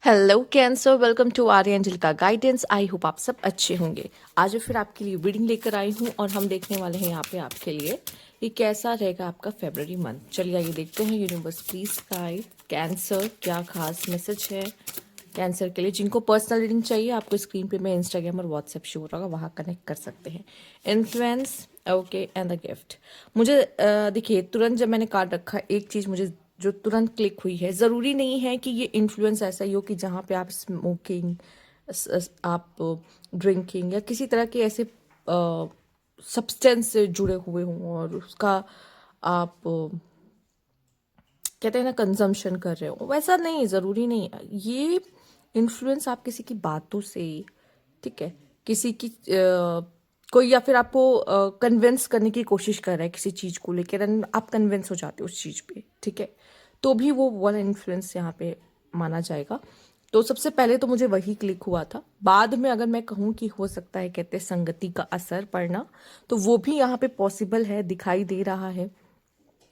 Hello Cancer, welcome to Arya angel का guidance. I hope आप सब अच्छे होंगे। आज मैं फिर आपके लिए रीडिंग लेकर आई हूँ और हम देखने वाले हैं यहाँ पे आपके लिए कि कैसा रहेगा आपका फेब्रुअरी मंथ। चलिए आइए देखते हैं। यूनिवर्स प्लीज गाइड कैंसर, क्या खास मैसेज है कैंसर के लिए। जिनको पर्सनल रीडिंग चाहिए आपको स्क्रीन पे मैं इंस्टाग्राम और व्हाट्सएप शो होगा, वहाँ कनेक्ट कर सकते हैं। Influence, okay, and the gift. मुझे देखिए, तुरंत जब मैंने कार्ड रखा एक चीज़ मुझे जो तुरंत क्लिक हुई है, ज़रूरी नहीं है कि ये इन्फ्लुएंस ऐसा ही हो कि जहाँ पे आप स्मोकिंग, आप ड्रिंकिंग या किसी तरह के ऐसे सब्सटेंस से जुड़े हुए हों और उसका आप कहते हैं ना कंजम्पशन कर रहे हो। वैसा नहीं, ज़रूरी नहीं है ये इन्फ्लुएंस। आप किसी की बातों से, ठीक है, किसी की कोई, या फिर आपको कन्विंस करने की कोशिश कर रहा है किसी चीज़ को लेकर, आप कन्विंस हो जाते हो उस चीज़ पे, ठीक है, तो भी वो वाला इन्फ्लुएंस यहाँ पे माना जाएगा। तो सबसे पहले तो मुझे वही क्लिक हुआ था। बाद में अगर मैं कहूँ कि हो सकता है, कहते हैं संगति का असर पड़ना, तो वो भी यहाँ पे पॉसिबल है, दिखाई दे रहा है।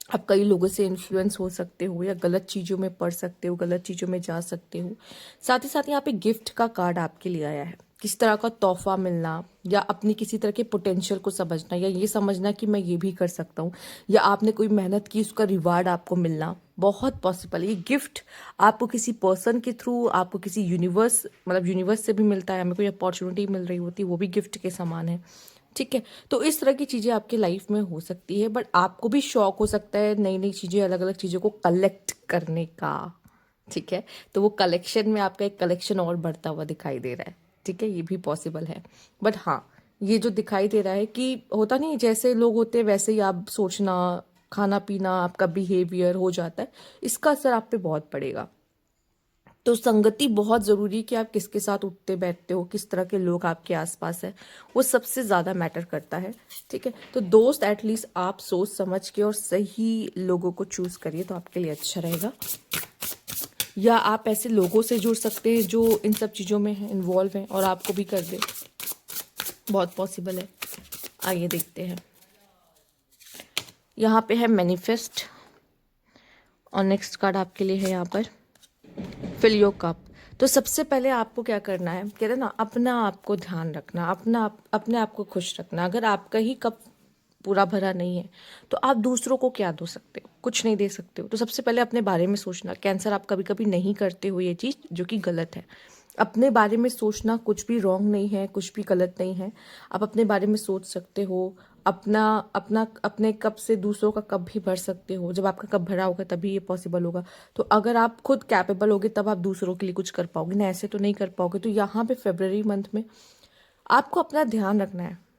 आप कई लोगों से इन्फ्लुएंस हो सकते हो या गलत चीज़ों में पढ़ सकते हो, गलत चीज़ों में जा सकते हो। साथ ही साथ यहाँ पे गिफ्ट का कार्ड आपके लिए आया है। किस तरह का तोहफा मिलना, या अपनी किसी तरह के पोटेंशियल को समझना, या ये समझना कि मैं ये भी कर सकता हूँ, या आपने कोई मेहनत की उसका रिवार्ड आपको मिलना बहुत पॉसिबल है। ये गिफ्ट आपको किसी पर्सन के थ्रू, आपको किसी यूनिवर्स, मतलब यूनिवर्स से भी मिलता है, हमें कोई अपॉर्चुनिटी मिल रही होती है, वो भी गिफ्ट के समान है, ठीक है। तो इस तरह की चीज़ें आपके लाइफ में हो सकती है, बट आपको भी शौक हो सकता है नई नई चीज़ें, अलग अलग चीज़ों को कलेक्ट करने का, ठीक है। तो वो कलेक्शन में आपका एक कलेक्शन और बढ़ता हुआ दिखाई दे रहा है, ठीक है, ये भी पॉसिबल है। बट हाँ, ये जो दिखाई दे रहा है कि होता नहीं, जैसे लोग होते हैं वैसे ही आप सोचना, खाना पीना, आपका बिहेवियर हो जाता है, इसका असर आप पे बहुत पड़ेगा। तो संगति बहुत ज़रूरी है कि आप किसके साथ उठते बैठते हो, किस तरह के लोग आपके आसपास है, वो सबसे ज़्यादा मैटर करता है, ठीक है। तो दोस्त एटलीस्ट आप सोच समझ के और सही लोगों को चूज़ करिए तो आपके लिए अच्छा रहेगा। या आप ऐसे लोगों से जुड़ सकते हैं जो इन सब चीज़ों में हैं, इन्वॉल्व हैं, और आपको भी कर दे, बहुत पॉसिबल है। आइए देखते हैं। यहाँ पे है मैनिफेस्ट, और नेक्स्ट कार्ड आपके लिए है यहाँ पर फिल योर कप। तो सबसे पहले आपको क्या करना है, कहते हैं ना, अपना आप को ध्यान रखना, अपने आप को खुश रखना। अगर आपका ही कप पूरा भरा नहीं है तो आप दूसरों को क्या दे सकते हो, कुछ नहीं दे सकते हो। तो सबसे पहले अपने बारे में सोचना। कैंसर, आप कभी कभी नहीं करते हो ये चीज़, जो कि गलत है। अपने बारे में सोचना कुछ भी रॉन्ग नहीं है, कुछ भी गलत नहीं है। आप अपने बारे में सोच सकते हो, अपना अपना अपने कप से दूसरों का कप भी भर सकते हो। जब आपका कप भरा होगा तभी ये पॉसिबल होगा। तो अगर आप खुद कैपेबल होगे तब आप दूसरों के लिए कुछ कर पाओगे ना, ऐसे तो नहीं कर पाओगे। तो यहाँ पे फेब्रवरी मंथ में आपको अपना ध्यान रखना है।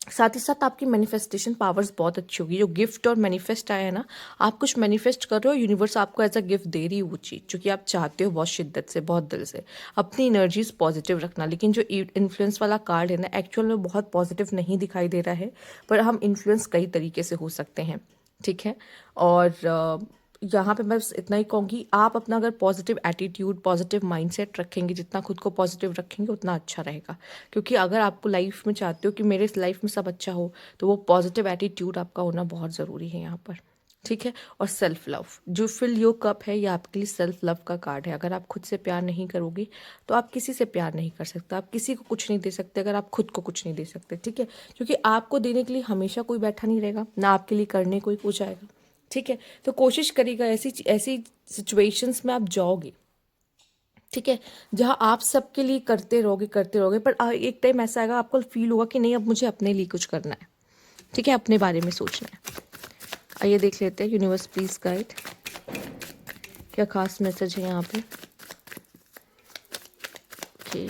साथ ही साथ आपकी मैनिफेस्टेशन पावर्स बहुत अच्छी होगी। जो गिफ्ट और मैनिफेस्ट आया है ना, आप कुछ मैनिफेस्ट कर रहे हो, यूनिवर्स आपको एज अ गिफ्ट दे रही है वो चीज़ जो कि आप चाहते हो बहुत शिद्दत से, बहुत दिल से। अपनी एनर्जीज पॉजिटिव रखना। लेकिन जो इन्फ्लुएंस वाला कार्ड है ना, एक्चुअल में बहुत पॉजिटिव नहीं दिखाई दे रहा है, पर हम इन्फ्लुएंस कई तरीके से हो सकते हैं, ठीक है। और यहाँ पे मैं बस इतना ही कहूँगी, आप अपना अगर पॉजिटिव एटीट्यूड, पॉजिटिव माइंडसेट रखेंगे, जितना खुद को पॉजिटिव रखेंगे उतना अच्छा रहेगा। क्योंकि अगर आपको लाइफ में चाहते हो कि मेरे लाइफ में सब अच्छा हो, तो वो पॉजिटिव एटीट्यूड आपका होना बहुत ज़रूरी है यहाँ पर, ठीक है। और सेल्फ लव, जो फिल योर कप है, ये आपके लिए सेल्फ लव का कार्ड है। अगर आप खुद से प्यार नहीं करोगे तो आप किसी से प्यार नहीं कर सकते, आप किसी को कुछ नहीं दे सकते अगर आप खुद को कुछ नहीं दे सकते, ठीक है। क्योंकि आपको देने के लिए हमेशा कोई बैठा नहीं रहेगा, ना आपके लिए करने कोई कुछ आएगा, ठीक है। तो कोशिश करिएगा ऐसी ऐसी सिचुएशंस में आप जाओगे, ठीक है, जहाँ आप सबके लिए करते रहोगे, पर एक टाइम ऐसा आएगा आपको फील होगा कि नहीं, अब मुझे अपने लिए कुछ करना है, ठीक है, अपने बारे में सोचना है। आइए देख लेते हैं। यूनिवर्स प्लीज गाइड, क्या खास मैसेज है यहाँ पे कि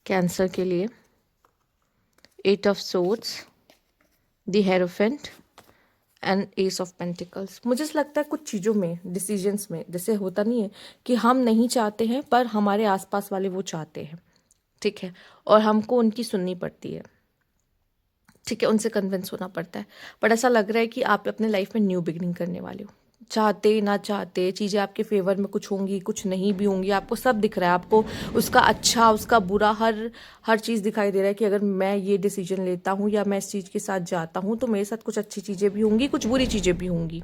कैंसर के लिए। 8 of swords, the hierophant, and S of pentacles. मुझे ऐसा लगता है कुछ चीज़ों में, डिसीजंस में, जैसे होता नहीं है कि हम नहीं चाहते हैं पर हमारे आसपास वाले वो चाहते हैं, ठीक है, और हमको उनकी सुननी पड़ती है, ठीक है, उनसे कन्विंस होना पड़ता है। बट ऐसा लग रहा है कि आप अपने लाइफ में न्यू बिगनिंग करने वाले हो। चाहते ना चाहते चीज़ें आपके फेवर में कुछ होंगी, कुछ नहीं भी होंगी, आपको सब दिख रहा है। आपको उसका अच्छा, उसका बुरा, हर हर चीज़ दिखाई दे रहा है कि अगर मैं ये डिसीजन लेता हूँ या मैं इस चीज़ के साथ जाता हूँ तो मेरे साथ कुछ अच्छी चीज़ें भी होंगी, कुछ बुरी चीज़ें भी होंगी,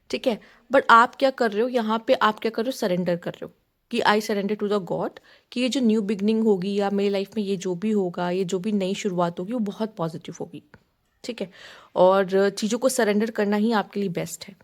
ठीक है। बट आप क्या कर रहे हो यहाँ पे, आप क्या कर रहे हो, सरेंडर कर रहे हो कि I surrender to the God, कि ये जो न्यू बिगनिंग होगी या मेरी लाइफ में ये जो भी होगा, ये जो भी नई शुरुआत होगी वो बहुत पॉजिटिव होगी। ठीक है। और चीज़ों को सरेंडर करना ही आपके लिए बेस्ट है,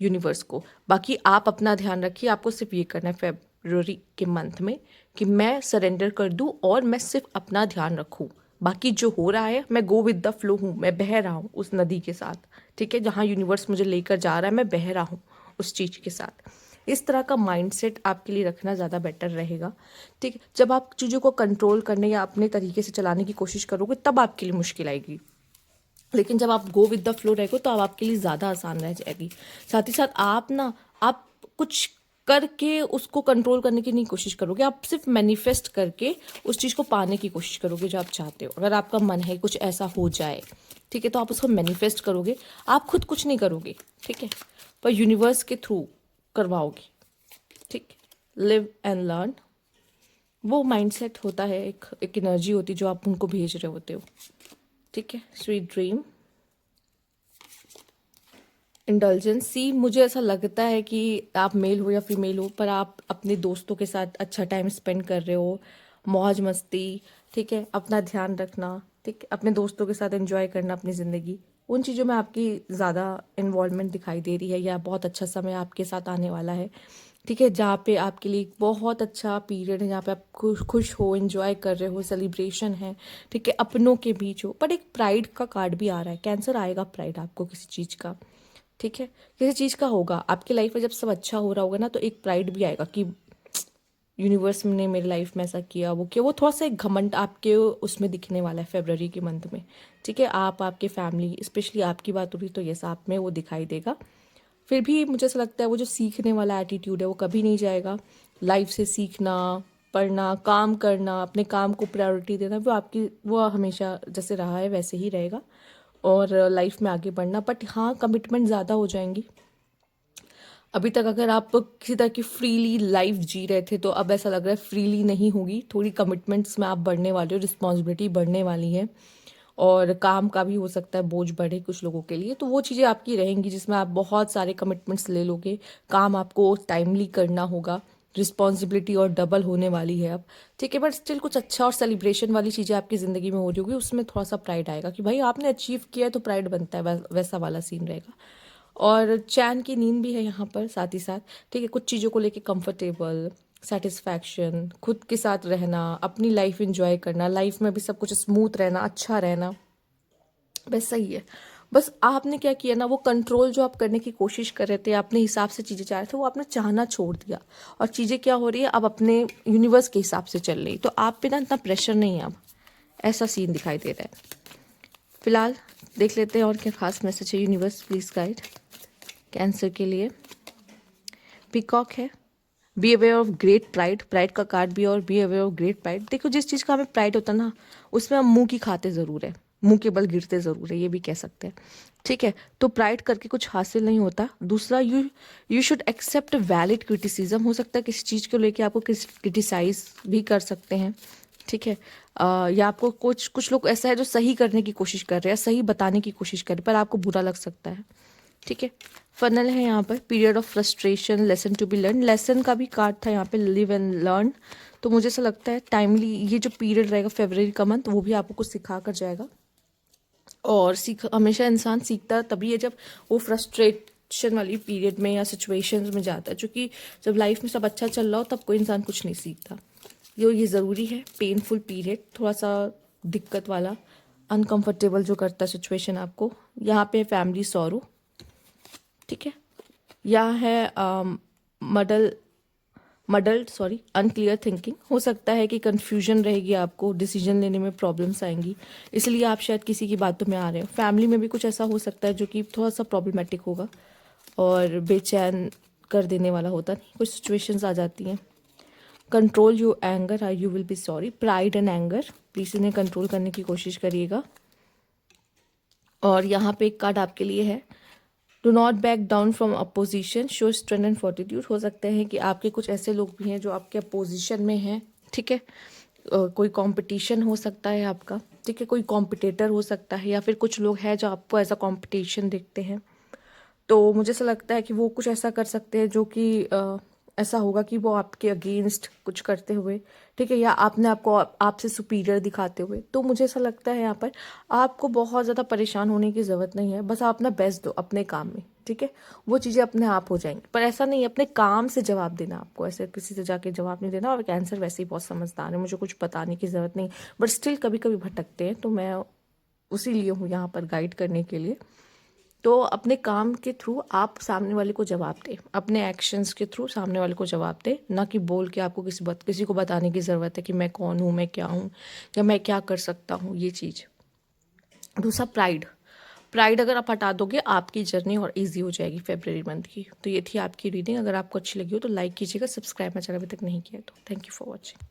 यूनिवर्स को। बाकी आप अपना ध्यान रखिए, आपको सिर्फ ये करना है फेब्रुअरी के मंथ में कि मैं सरेंडर कर दूं और मैं सिर्फ अपना ध्यान रखूं। बाकी जो हो रहा है मैं गो विद द फ्लो हूँ, मैं बह रहा हूँ उस नदी के साथ। ठीक है, जहाँ यूनिवर्स मुझे लेकर जा रहा है मैं बह रहा हूँ उस चीज़ के साथ। इस तरह का माइंडसेट आपके लिए रखना ज़्यादा बेटर रहेगा। ठीक है, जब आप चीज़ों को कंट्रोल करने या अपने तरीके से चलाने की कोशिश करोगे तब आपके लिए मुश्किल आएगी, लेकिन जब आप गो विद द फ्लो रहेगा तो अब आपके लिए ज़्यादा आसान रह जाएगी। साथ ही साथ आप कुछ करके उसको कंट्रोल करने की नहीं कोशिश करोगे, आप सिर्फ मैनिफेस्ट करके उस चीज़ को पाने की कोशिश करोगे जो आप चाहते हो। अगर आपका मन है कुछ ऐसा हो जाए, ठीक है, तो आप उसको मैनिफेस्ट करोगे, आप खुद कुछ नहीं करोगे, ठीक है, पर यूनिवर्स के थ्रू करवाओगे। ठीक, लिव एंड लर्न, वो माइंडसेट होता है, एक एनर्जी होती है जो आप उनको भेज रहे होते हो। ठीक है, स्वीट ड्रीम। इंडल्जेंसी, मुझे ऐसा लगता है कि आप मेल हो या फीमेल हो, पर आप अपने दोस्तों के साथ अच्छा टाइम स्पेंड कर रहे हो, मौज मस्ती, ठीक है, अपना ध्यान रखना, ठीक है, अपने दोस्तों के साथ एंजॉय करना अपनी ज़िंदगी, उन चीज़ों में आपकी ज़्यादा इन्वॉल्वमेंट दिखाई दे रही है, या बहुत अच्छा समय आपके साथ आने वाला है। ठीक है, जहाँ पे आपके लिए एक बहुत अच्छा पीरियड है, जहाँ पे आप खुश हो, एंजॉय कर रहे हो, सेलिब्रेशन है, ठीक है, अपनों के बीच हो। पर एक प्राइड का कार्ड भी आ रहा है, कैंसर आएगा प्राइड आपको किसी चीज़ का। ठीक है, किसी चीज़ का होगा आपकी लाइफ में, जब सब अच्छा हो रहा होगा ना तो एक प्राइड भी आएगा कि यूनिवर्स ने मेरी लाइफ में ऐसा किया, वो किया। वो थोड़ा सा एक घमंड आपके उसमें दिखने वाला है फरवरी के मंथ में। ठीक है, आपके फैमिली, स्पेशली आपकी बात हो रही तो यस, आप में वो दिखाई देगा। फिर भी मुझे ऐसा लगता है वो जो सीखने वाला एटीट्यूड है वो कभी नहीं जाएगा। लाइफ से सीखना, पढ़ना, काम करना, अपने काम को प्रायोरिटी देना, वो हमेशा जैसे रहा है वैसे ही रहेगा। और लाइफ में आगे बढ़ना, बट हाँ, कमिटमेंट ज़्यादा हो जाएंगी। अभी तक अगर आप किसी तरह की फ्रीली लाइफ जी रहे थे तो अब ऐसा लग रहा है फ्रीली नहीं होगी, थोड़ी कमिटमेंट्स में आप बढ़ने वाले हो, रिस्पॉन्सिबिलिटी बढ़ने वाली है, और काम का भी हो सकता है बोझ बढ़े कुछ लोगों के लिए। तो वो चीज़ें आपकी रहेंगी जिसमें आप बहुत सारे कमिटमेंट्स ले लोगे, काम आपको टाइमली करना होगा, रिस्पॉन्सिबिलिटी और डबल होने वाली है अब। ठीक है, बट स्टिल कुछ अच्छा और सेलिब्रेशन वाली चीज़ें आपकी ज़िंदगी में हो रही होगी, उसमें थोड़ा सा प्राइड आएगा कि भाई आपने अचीव किया है, तो प्राइड बनता है, वैसा वाला सीन रहेगा। और चैन की नींद भी है यहाँ पर साथ ही साथ। ठीक है, कुछ चीज़ों को लेके कंफर्टेबल, सेटिस्फैक्शन, खुद के साथ रहना, अपनी लाइफ एंजॉय करना, लाइफ में भी सब कुछ स्मूथ रहना, अच्छा रहना, बस सही है। बस आपने क्या किया ना, वो कंट्रोल जो आप करने की कोशिश कर रहे थे, अपने हिसाब से चीज़ें चाह रहे थे, वो आपने चाहना छोड़ दिया, और चीज़ें क्या हो रही है अब अपने यूनिवर्स के हिसाब से चल रही, तो आप पे ना इतना प्रेशर नहीं है अब, ऐसा सीन दिखाई दे रहा है। फिलहाल देख लेते हैं और क्या खास मैसेज है यूनिवर्स प्लीज गाइड कैंसर के लिए। पीकॉक है, be aware of great pride, pride का कार्ड भी, और be aware of great pride. देखो, जिस चीज़ का हमें प्राइड होता है ना, उसमें हम मुंह की खाते ज़रूर है, मुंह के बल गिरते ज़रूर है, ये भी कह सकते हैं। ठीक है, तो प्राइड करके कुछ हासिल नहीं होता। दूसरा, you should accept valid criticism. हो सकता है किसी चीज़ को लेके आपको क्रिटिसाइज भी कर सकते हैं। ठीक है, या आपको कुछ लोग ऐसा है जो सही करने की कोशिश कर रहे हैं, सही बताने की कोशिश कर रहे हैं, पर आपको बुरा लग सकता है। ठीक है, फनल है यहाँ पर, period of frustration, lesson to be learn, lesson का भी कार्ड था यहाँ पे, लिव एंड लर्न। तो मुझे ऐसा लगता है टाइमली ये जो पीरियड रहेगा फरवरी का मंथ, वो भी आपको कुछ सिखा कर जाएगा। और हमेशा इंसान सीखता तभी है जब वो फ्रस्ट्रेशन वाली पीरियड में या सिचुएशंस में जाता है, क्योंकि जब लाइफ में सब अच्छा चल रहा हो तब कोई इंसान कुछ नहीं सीखता। ये ज़रूरी है, पेनफुल पीरियड, थोड़ा सा दिक्कत वाला, अनकंफर्टेबल जो करता है सिचुएशन आपको। यहाँ पे फैमिली सॉरो, ठीक है, यहाँ है अनक्लियर थिंकिंग। हो सकता है कि कंफ्यूजन रहेगी, आपको डिसीजन लेने में प्रॉब्लम्स आएंगी, इसलिए आप शायद किसी की बातों में आ रहे हो। फैमिली में भी कुछ ऐसा हो सकता है जो कि थोड़ा सा प्रॉब्लमेटिक होगा और बेचैन कर देने वाला होता नहीं, कुछ सिचुएशंस आ जाती हैं। Control you anger, I you will be sorry, pride and anger, please इन्हें कंट्रोल करने की कोशिश करिएगा। और यहाँ पे एक कार्ड आपके लिए है, do not back down from opposition, show strength and fortitude. हो सकते हैं कि आपके कुछ ऐसे लोग भी हैं जो आपके अपोजिशन में हैं। ठीक है, कोई कंपटीशन हो सकता है आपका, ठीक है, कोई कॉम्पिटिटर हो सकता है, या फिर कुछ लोग हैं जो आपको एज अ कॉम्पिटिशन देखते हैं। तो मुझे ऐसा लगता है कि वो कुछ ऐसा कर सकते हैं जो कि ऐसा होगा कि वो आपके अगेंस्ट कुछ करते हुए, ठीक है, या आपने आपको आपसे सुपीरियर दिखाते हुए। तो मुझे ऐसा लगता है यहाँ पर आपको बहुत ज़्यादा परेशान होने की ज़रूरत नहीं है, बस आप अपना बेस्ट दो अपने काम में, ठीक है, वो चीज़ें अपने आप हो जाएंगी। पर ऐसा नहीं है अपने काम से जवाब देना, आपको ऐसे किसी से जाके जवाब नहीं देना। और कैंसर वैसे ही बहुत समझदार है, मुझे कुछ बताने की ज़रूरत नहीं, बट स्टिल कभी कभी भटकते हैं, तो मैं उसी लिए हूँ यहाँ पर गाइड करने के लिए। तो अपने काम के थ्रू आप सामने वाले को जवाब दें, अपने एक्शंस के थ्रू सामने वाले को जवाब दें, ना कि बोल के आपको किसी को बताने की ज़रूरत है कि मैं कौन हूँ, मैं क्या हूँ, या मैं क्या कर सकता हूँ, ये चीज़। दूसरा प्राइड, प्राइड अगर आप हटा दोगे आपकी जर्नी और इजी हो जाएगी फेब्रुअरी मंथ की। तो ये थी आपकी रीडिंग। अगर आपको अच्छी लगी हो तो लाइक कीजिएगा, सब्सक्राइब मेरा चैनल अभी तक नहीं किया तो। Thank you for watching.